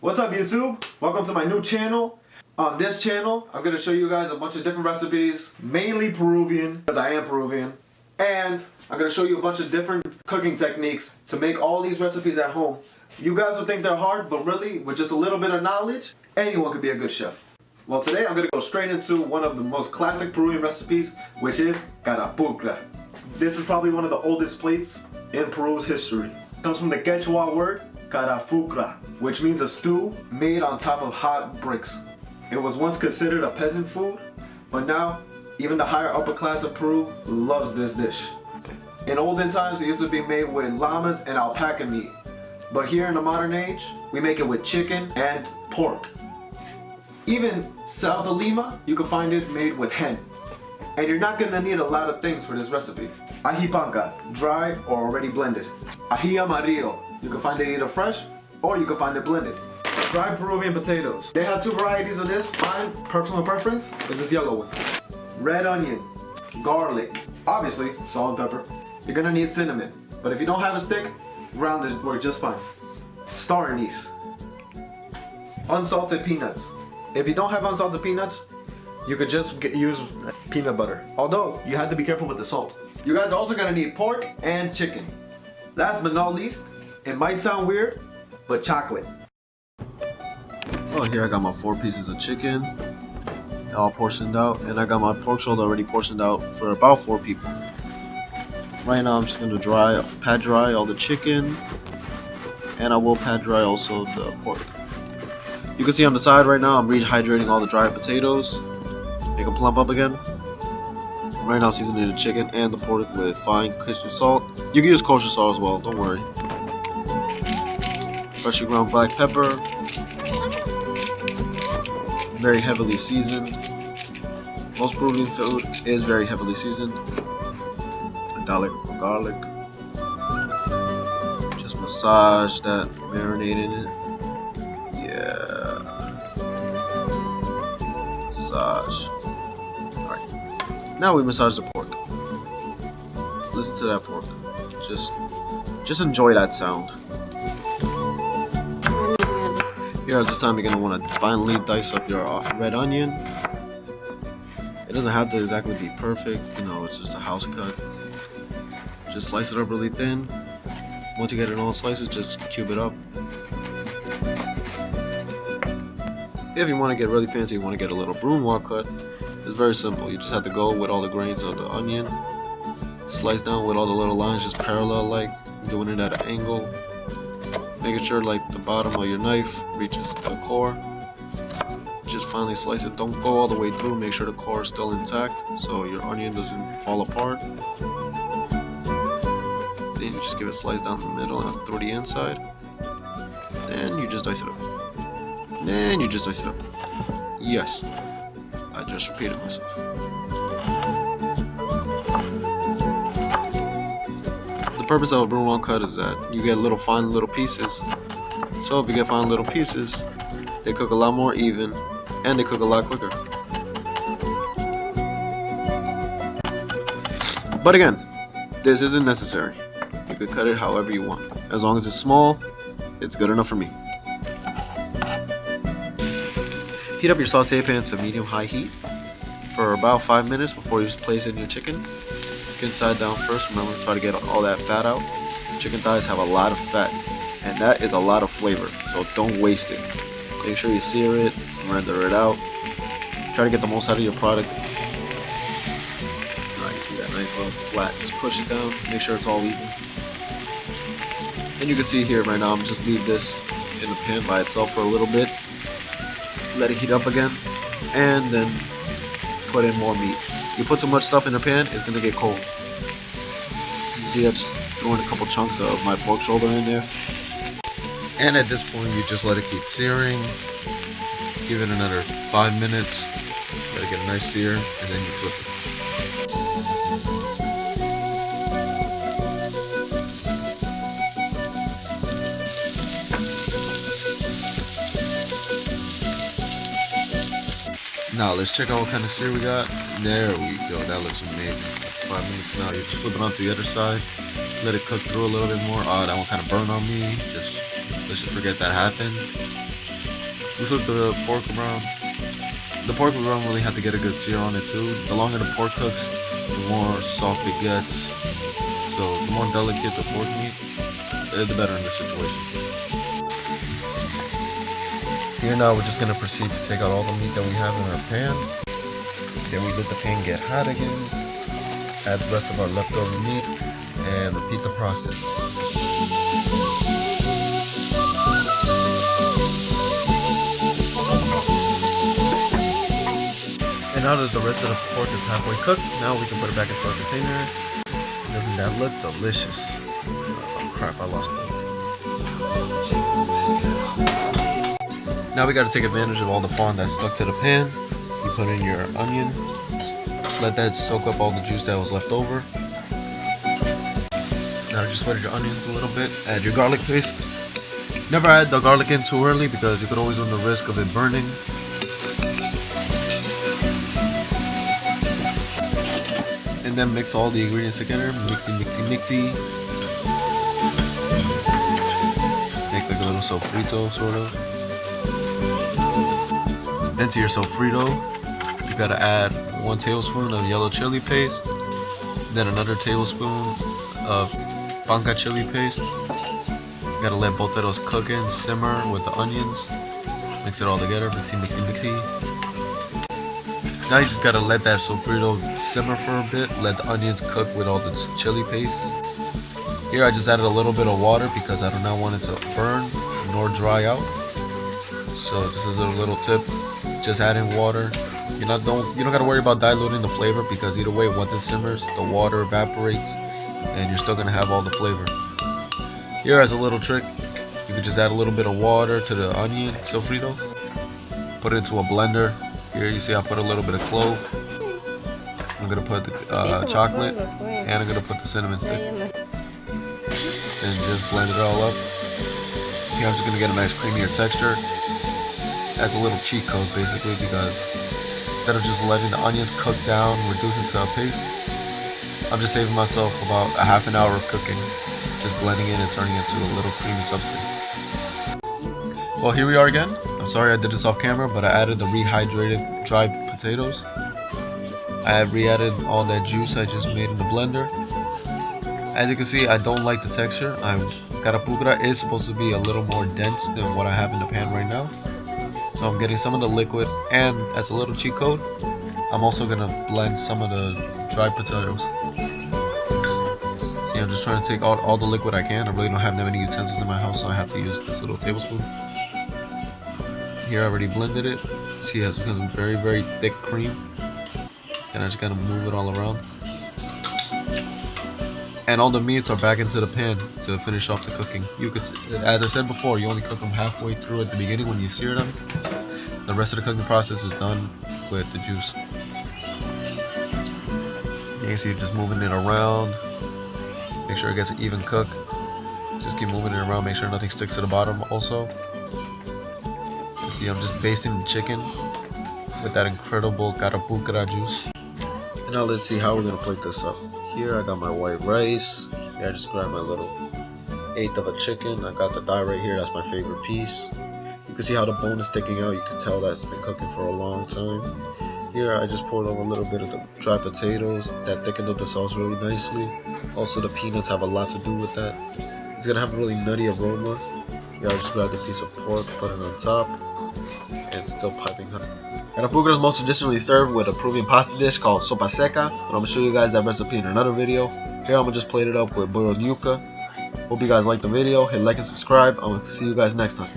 What's up, YouTube? Welcome to my new channel. On this channel, I'm going to show you guys a bunch of different recipes, mainly Peruvian, because I am Peruvian. And I'm going to show you a bunch of different cooking techniques to make all these recipes at home. You guys would think they're hard, but really, with just a little bit of knowledge, anyone could be a good chef. Well, today I'm going to go straight into one of the most classic Peruvian recipes, which is Carapulcra. This is probably one of the oldest plates in Peru's history. It comes from the Quechua word, Carapulcra, which means a stew made on top of hot bricks. It was once considered a peasant food, but now even the higher upper class of Peru loves this dish. In olden times, it used to be made with llamas and alpaca meat, but here in the modern age, we make it with chicken and pork. Even south of Lima, you can find it made with hen. And you're not gonna need a lot of things for this recipe. Ají panca, dry or already blended. Ají amarillo, you can find it either fresh or you can find it blended. Dried Peruvian potatoes. They have two varieties of this. Mine, personal preference, is this yellow one. Red onion, garlic, obviously salt and pepper. You're gonna need cinnamon, but if you don't have a stick, ground works just fine. Star anise. Unsalted peanuts. If you don't have unsalted peanuts, you could just use peanut butter. Although, you have to be careful with the salt. You guys are also gonna need pork and chicken. Last but not least, it might sound weird, but chocolate. Oh, here I got my 4 pieces of chicken, all portioned out, and I got my pork shoulder already portioned out for about 4 people. Right now I'm just gonna pat dry all the chicken, and I will pat dry also the pork. You can see on the side right now I'm rehydrating all the dried potatoes, make them plump up again. Right now seasoning the chicken and the pork with fine kitchen salt. You can use kosher salt as well, don't worry. Freshly ground black pepper. Very heavily seasoned. Most Peruvian food is very heavily seasoned. Garlic. Just massage that marinade in it. Yeah. Massage. Alright. Now we massage the pork. Listen to that pork. Just enjoy that sound. Here at this time you're going to want to finely dice up your red onion. It doesn't have to exactly be perfect, you know, it's just a house cut. Just slice it up really thin. Once you get it all slices, just cube it up. If you want to get really fancy, you want to get a little brunoise cut. It's very simple. You just have to go with all the grains of the onion. Slice down with all the little lines just parallel like, doing it at an angle. Making sure like the bottom of your knife reaches the core. Just finally slice it. Don't go all the way through. Make sure the core is still intact so your onion doesn't fall apart. Then you just give it a slice down the middle and through the inside. Then you just dice it up. Then you just dice it up. Yes, I just repeated myself. The purpose of a brunoise cut is that you get fine little pieces. So if you get fine little pieces, they cook a lot more even and they cook a lot quicker. But again, this isn't necessary. You could cut it however you want. As long as it's small, it's good enough for me. Heat up your saute pan to medium-high heat for about 5 minutes before you place in your chicken. Skin side down first. Remember, try to get all that fat out. Chicken thighs have a lot of fat, and that is a lot of flavor, so don't waste it. Make sure you sear it, render it out. Try to get the most out of your product. You see that nice little flat. Just push it down, make sure it's all even. And you can see here right now, I'm just leave this in the pan by itself for a little bit. Let it heat up again, and then put in more meat. You put too much stuff in the pan, it's gonna get cold. You see, I just throwing a couple chunks of my pork shoulder in there. And at this point, you just let it keep searing. Give it another 5 minutes. Let it get a nice sear, and then you flip it. Now let's check out what kind of sear we got. There we go, that looks amazing. 5 minutes now, you just flip it onto the other side. Let it cook through a little bit more. That one kind of burned on me. Let's just forget that happened. Just let the pork around. The pork we don't really have to get a good sear on it too. The longer the pork cooks, the more soft it gets. So the more delicate the pork meat, the better in this situation. Here now we're just going to proceed to take out all the meat that we have in our pan. Then we let the pan get hot again. Add the rest of our leftover meat and repeat the process. And now that the rest of the pork is halfway cooked, now we can put it back into our container. Doesn't that look delicious? Oh crap, I lost one. Now we gotta take advantage of all the fond that's stuck to the pan. You put in your onion, let that soak up all the juice that was left over. Now just wet your onions a little bit, add your garlic paste. Never add the garlic in too early because you could always run the risk of it burning. And then mix all the ingredients together, mixy. Make like a little sofrito sort of. Then to your sofrito, you gotta add 1 tablespoon of yellow chili paste, then another tablespoon of panca chili paste. You gotta let both of those cook and simmer with the onions. Mix it all together, mixy. Now you just gotta let that sofrito simmer for a bit, let the onions cook with all the chili paste. Here I just added a little bit of water because I do not want it to burn nor dry out. So just as a little tip, just add in water. You don't gotta worry about diluting the flavor because either way, once it simmers, the water evaporates and you're still gonna have all the flavor. Here as a little trick, you could just add a little bit of water to the onion sofrito, put it into a blender. Here you see I put a little bit of clove. I'm gonna put the chocolate, and I'm gonna put the cinnamon stick, and just blend it all up. Here I'm just gonna get a nice creamier texture. As a little cheat code basically, because instead of just letting the onions cook down, reduce it to a paste, I'm just saving myself about a half an hour of cooking, just blending it and turning it to a little creamy substance. Well, here we are again. I'm sorry I did this off camera, but I added the rehydrated dried potatoes. I re-added all that juice I just made in the blender. As you can see, I don't like the texture. Carapulcra is supposed to be a little more dense than what I have in the pan right now. So I'm getting some of the liquid, and as a little cheat code, I'm also gonna blend some of the dried potatoes. See, I'm just trying to take out all the liquid I can. I really don't have that many utensils in my house, so I have to use this little tablespoon. Here I already blended it. See, it has become a very thick cream. Then I just gotta move it all around. And all the meats are back into the pan to finish off the cooking. You could, as I said before, you only cook them halfway through at the beginning when you sear them. The rest of the cooking process is done with the juice. You can see just moving it around. Make sure it gets an even cook. Just keep moving it around, make sure nothing sticks to the bottom also. You see, I'm just basting the chicken with that incredible Carapulcra juice. And now let's see how we're gonna plate this up. Here I got my white rice. Here I just grabbed my little 1/8 of a chicken. I got the thigh right here, that's my favorite piece. You can see how the bone is sticking out. You can tell that it's been cooking for a long time. Here I just poured over a little bit of the dried potatoes. That thickened up the sauce really nicely. Also the peanuts have a lot to do with that. It's gonna have a really nutty aroma. Here I just grabbed a piece of pork, put it on top. It's still piping hot. Carapulcra is most traditionally served with a Peruvian pasta dish called sopa seca, but I'm going to show you guys that recipe in another video. Here I'm going to just plate it up with boiled yuca. Hope you guys liked the video. Hit like and subscribe. I'm going to see you guys next time.